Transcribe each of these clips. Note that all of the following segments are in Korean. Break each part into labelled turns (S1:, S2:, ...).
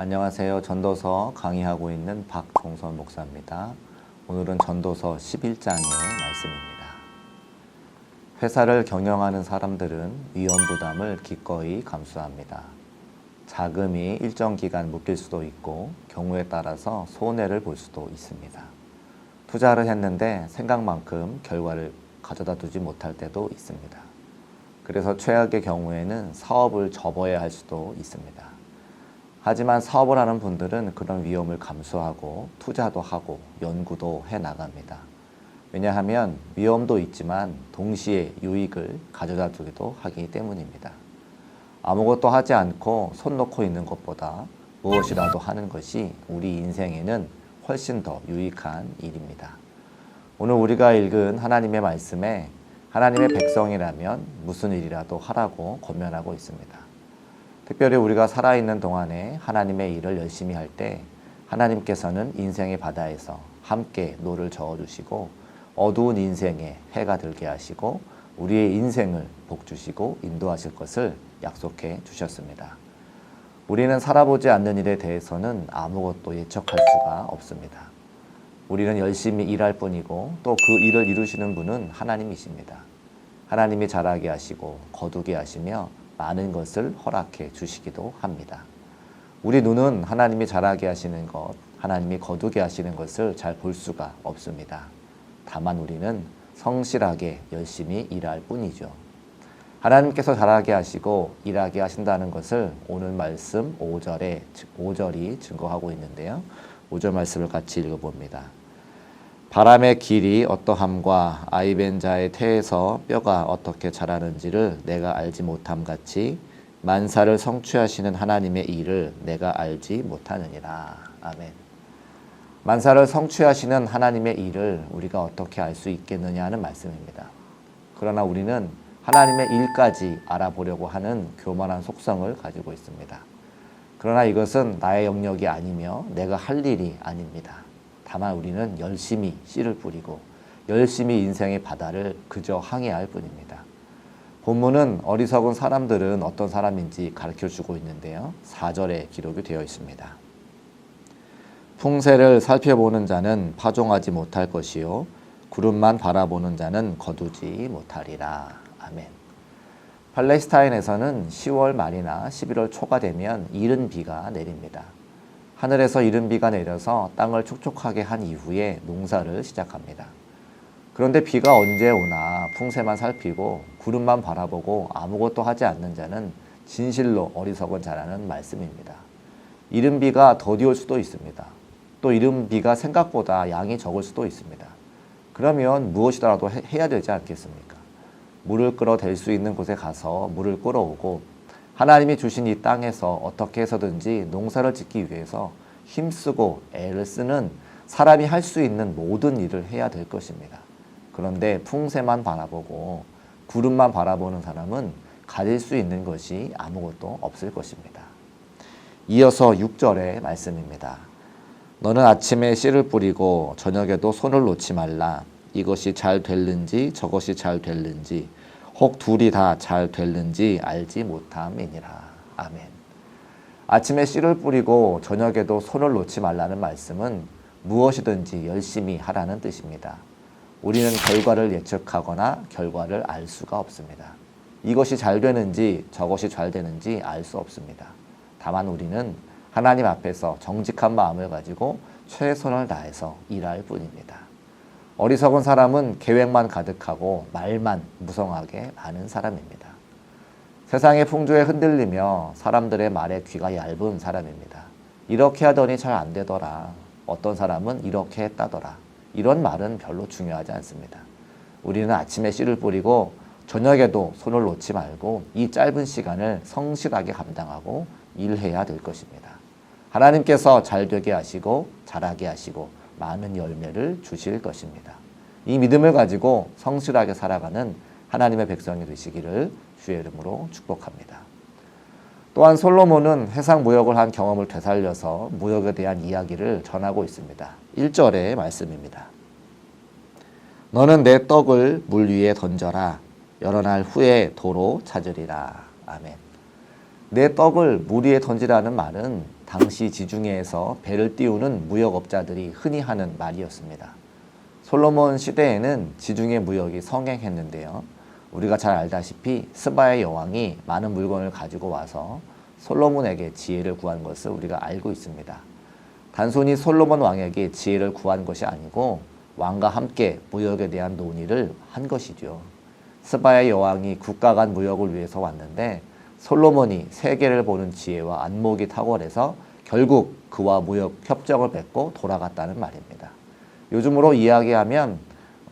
S1: 안녕하세요. 전도서 강의하고 있는 박종선 목사입니다. 오늘은 전도서 11장의 말씀입니다. 회사를 경영하는 사람들은 위험 부담을 기꺼이 감수합니다. 자금이 일정 기간 묶일 수도 있고 경우에 따라서 손해를 볼 수도 있습니다. 투자를 했는데 생각만큼 결과를 가져다 두지 못할 때도 있습니다. 그래서 최악의 경우에는 사업을 접어야 할 수도 있습니다. 하지만 사업을 하는 분들은 그런 위험을 감수하고 투자도 하고 연구도 해 나갑니다. 왜냐하면 위험도 있지만 동시에 유익을 가져다 두기도 하기 때문입니다. 아무것도 하지 않고 손 놓고 있는 것보다 무엇이라도 하는 것이 우리 인생에는 훨씬 더 유익한 일입니다. 오늘 우리가 읽은 하나님의 말씀에 하나님의 백성이라면 무슨 일이라도 하라고 권면하고 있습니다. 특별히 우리가 살아있는 동안에 하나님의 일을 열심히 할 때 하나님께서는 인생의 바다에서 함께 노를 저어주시고 어두운 인생에 해가 들게 하시고 우리의 인생을 복주시고 인도하실 것을 약속해 주셨습니다. 우리는 살아보지 않는 일에 대해서는 아무것도 예측할 수가 없습니다. 우리는 열심히 일할 뿐이고 또 그 일을 이루시는 분은 하나님이십니다. 하나님이 자라게 하시고 거두게 하시며 많은 것을 허락해 주시기도 합니다. 우리 눈은 하나님이 자라게 하시는 것, 하나님이 거두게 하시는 것을 잘 볼 수가 없습니다. 다만 우리는 성실하게 열심히 일할 뿐이죠. 하나님께서 자라게 하시고 일하게 하신다는 것을 오늘 말씀 5절이 증거하고 있는데요. 5절 말씀을 같이 읽어봅니다. 바람의 길이 어떠함과 아이벤 자의 태에서 뼈가 어떻게 자라는지를 내가 알지 못함 같이 만사를 성취하시는 하나님의 일을 내가 알지 못하느니라. 아멘. 만사를 성취하시는 하나님의 일을 우리가 어떻게 알 수 있겠느냐 하는 말씀입니다. 그러나 우리는 하나님의 일까지 알아보려고 하는 교만한 속성을 가지고 있습니다. 그러나 이것은 나의 영역이 아니며 내가 할 일이 아닙니다. 다만 우리는 열심히 씨를 뿌리고 열심히 인생의 바다를 그저 항해할 뿐입니다. 본문은 어리석은 사람들은 어떤 사람인지 가르쳐주고 있는데요. 4절에 기록이 되어 있습니다. 풍세를 살펴보는 자는 파종하지 못할 것이요 구름만 바라보는 자는 거두지 못하리라. 아멘. 팔레스타인에서는 10월 말이나 11월 초가 되면 이른 비가 내립니다. 하늘에서 이른 비가 내려서 땅을 촉촉하게 한 이후에 농사를 시작합니다. 그런데 비가 언제 오나 풍세만 살피고 구름만 바라보고 아무것도 하지 않는 자는 진실로 어리석은 자라는 말씀입니다. 이른 비가 더디 올 수도 있습니다. 또 이른 비가 생각보다 양이 적을 수도 있습니다. 그러면 무엇이라도 해야 되지 않겠습니까? 물을 끌어댈 수 있는 곳에 가서 물을 끌어오고 하나님이 주신 이 땅에서 어떻게 해서든지 농사를 짓기 위해서 힘쓰고 애를 쓰는 사람이 할 수 있는 모든 일을 해야 될 것입니다. 그런데 풍세만 바라보고 구름만 바라보는 사람은 가질 수 있는 것이 아무것도 없을 것입니다. 이어서 6절의 말씀입니다. 너는 아침에 씨를 뿌리고 저녁에도 손을 놓지 말라. 이것이 잘 될는지 저것이 잘 될는지 혹 둘이 다 잘 될는지 알지 못함이니라. 아멘. 아침에 씨를 뿌리고 저녁에도 손을 놓지 말라는 말씀은 무엇이든지 열심히 하라는 뜻입니다. 우리는 결과를 예측하거나 결과를 알 수가 없습니다. 이것이 잘 되는지 저것이 잘 되는지 알 수 없습니다. 다만 우리는 하나님 앞에서 정직한 마음을 가지고 최선을 다해서 일할 뿐입니다. 어리석은 사람은 계획만 가득하고 말만 무성하게 하는 사람입니다. 세상의 풍조에 흔들리며 사람들의 말에 귀가 얇은 사람입니다. 이렇게 하더니 잘 안 되더라. 어떤 사람은 이렇게 했다더라. 이런 말은 별로 중요하지 않습니다. 우리는 아침에 씨를 뿌리고 저녁에도 손을 놓지 말고 이 짧은 시간을 성실하게 감당하고 일해야 될 것입니다. 하나님께서 잘 되게 하시고 잘하게 하시고 많은 열매를 주실 것입니다. 이 믿음을 가지고 성실하게 살아가는 하나님의 백성이 되시기를 주의 이름으로 축복합니다. 또한 솔로몬은 해상 무역을 한 경험을 되살려서 무역에 대한 이야기를 전하고 있습니다. 1절의 말씀입니다. 너는 내 떡을 물 위에 던져라. 여러 날 후에 도로 찾으리라. 아멘. 내 떡을 물 위에 던지라는 말은 당시 지중해에서 배를 띄우는 무역업자들이 흔히 하는 말이었습니다. 솔로몬 시대에는 지중해 무역이 성행했는데요. 우리가 잘 알다시피 스바의 여왕이 많은 물건을 가지고 와서 솔로몬에게 지혜를 구한 것을 우리가 알고 있습니다. 단순히 솔로몬 왕에게 지혜를 구한 것이 아니고 왕과 함께 무역에 대한 논의를 한 것이죠. 스바의 여왕이 국가 간 무역을 위해서 왔는데 솔로몬이 세계를 보는 지혜와 안목이 탁월해서 결국 그와 무역 협정을 맺고 돌아갔다는 말입니다. 요즘으로 이야기하면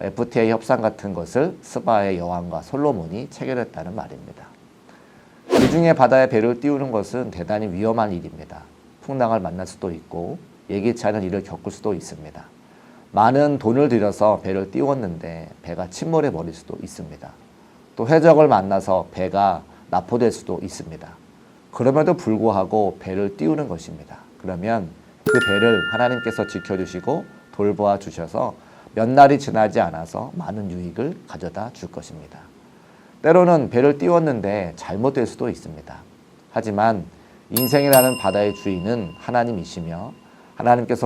S1: FTA 협상 같은 것을 스바의 여왕과 솔로몬이 체결했다는 말입니다. 지중해 바다에 배를 띄우는 것은 대단히 위험한 일입니다. 풍랑을 만날 수도 있고 예기치 않은 일을 겪을 수도 있습니다. 많은 돈을 들여서 배를 띄웠는데 배가 침몰해 버릴 수도 있습니다. 또 해적을 만나서 배가 납포될 수도 있습니다. 그럼에도 불구하고 배를 띄우는 것입니다. 그러면 그 배를 하나님께서 지켜주시고 돌보아 주셔서 몇 날이 지나지 않아서 많은 유익을 가져다 줄 것입니다. 때로는 배를 띄웠는데 잘못될 수도 있습니다. 하지만 인생이라는 바다의 주인은 하나님이시며 하나님께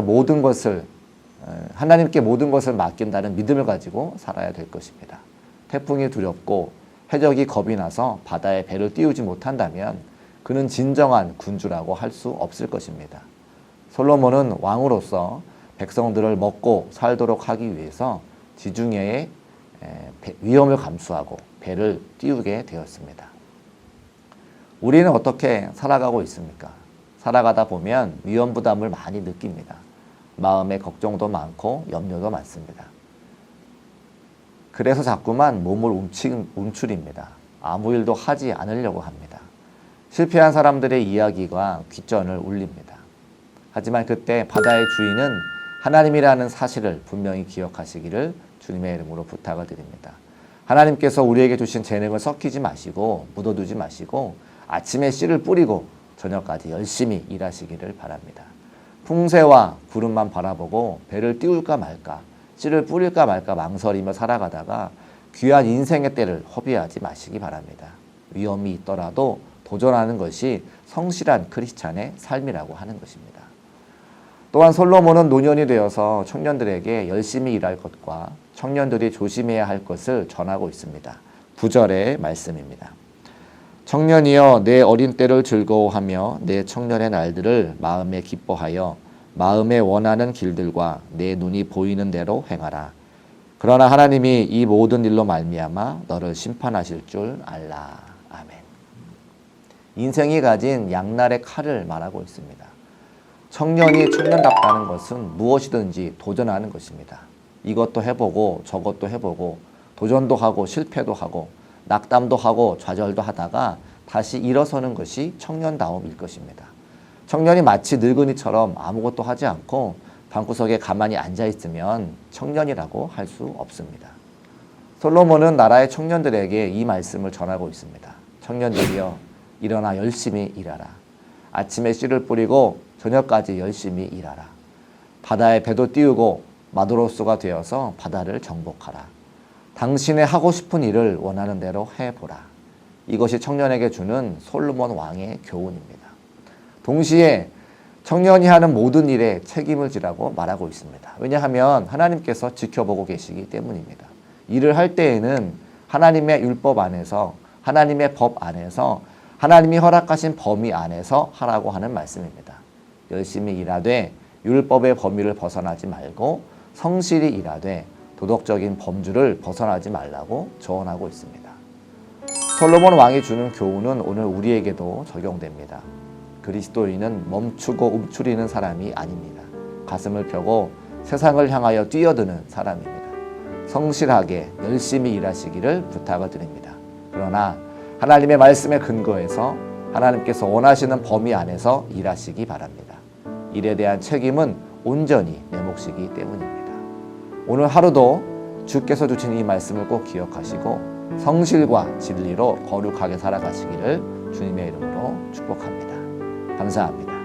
S1: 모든 것을 맡긴다는 믿음을 가지고 살아야 될 것입니다. 태풍이 두렵고 해적이 겁이 나서 바다에 배를 띄우지 못한다면 그는 진정한 군주라고 할 수 없을 것입니다. 솔로몬은 왕으로서 백성들을 먹고 살도록 하기 위해서 지중해의 위험을 감수하고 배를 띄우게 되었습니다. 우리는 어떻게 살아가고 있습니까? 살아가다 보면 위험 부담을 많이 느낍니다. 마음에 걱정도 많고 염려도 많습니다. 그래서 자꾸만 몸을 움츠립니다. 아무 일도 하지 않으려고 합니다. 실패한 사람들의 이야기가 귓전을 울립니다. 하지만 그때 바다의 주인은 하나님이라는 사실을 분명히 기억하시기를 주님의 이름으로 부탁을 드립니다. 하나님께서 우리에게 주신 재능을 썩히지 마시고 묻어두지 마시고 아침에 씨를 뿌리고 저녁까지 열심히 일하시기를 바랍니다. 풍세와 구름만 바라보고 배를 띄울까 말까 씨를 뿌릴까 말까 망설이며 살아가다가 귀한 인생의 때를 허비하지 마시기 바랍니다. 위험이 있더라도 도전하는 것이 성실한 크리스찬의 삶이라고 하는 것입니다. 또한 솔로몬은 노년이 되어서 청년들에게 열심히 일할 것과 청년들이 조심해야 할 것을 전하고 있습니다. 9절의 말씀입니다. 청년이여 내 어린 때를 즐거워하며 내 청년의 날들을 마음에 기뻐하여 마음에 원하는 길들과 내 눈이 보이는 대로 행하라. 그러나 하나님이 이 모든 일로 말미암아 너를 심판하실 줄 알라. 아멘. 인생이 가진 양날의 칼을 말하고 있습니다. 청년이 청년답다는 것은 무엇이든지 도전하는 것입니다. 이것도 해보고 저것도 해보고 도전도 하고 실패도 하고 낙담도 하고 좌절도 하다가 다시 일어서는 것이 청년다움일 것입니다. 청년이 마치 늙은이처럼 아무것도 하지 않고 방구석에 가만히 앉아있으면 청년이라고 할 수 없습니다. 솔로몬은 나라의 청년들에게 이 말씀을 전하고 있습니다. 청년들이여 일어나 열심히 일하라. 아침에 씨를 뿌리고 저녁까지 열심히 일하라. 바다에 배도 띄우고 마도로스가 되어서 바다를 정복하라. 당신의 하고 싶은 일을 원하는 대로 해보라. 이것이 청년에게 주는 솔로몬 왕의 교훈입니다. 동시에 청년이 하는 모든 일에 책임을 지라고 말하고 있습니다. 왜냐하면 하나님께서 지켜보고 계시기 때문입니다. 일을 할 때에는 하나님의 율법 안에서 하나님의 법 안에서 하나님이 허락하신 범위 안에서 하라고 하는 말씀입니다. 열심히 일하되 율법의 범위를 벗어나지 말고 성실히 일하되 도덕적인 범주를 벗어나지 말라고 조언하고 있습니다. 솔로몬 왕이 주는 교훈은 오늘 우리에게도 적용됩니다. 그리스도인은 멈추고 움츠리는 사람이 아닙니다. 가슴을 펴고 세상을 향하여 뛰어드는 사람입니다. 성실하게 열심히 일하시기를 부탁을 드립니다. 그러나 하나님의 말씀에 근거해서 하나님께서 원하시는 범위 안에서 일하시기 바랍니다. 일에 대한 책임은 온전히 내 몫이기 때문입니다. 오늘 하루도 주께서 주신 이 말씀을 꼭 기억하시고 성실과 진리로 거룩하게 살아가시기를 주님의 이름으로 축복합니다. 감사합니다.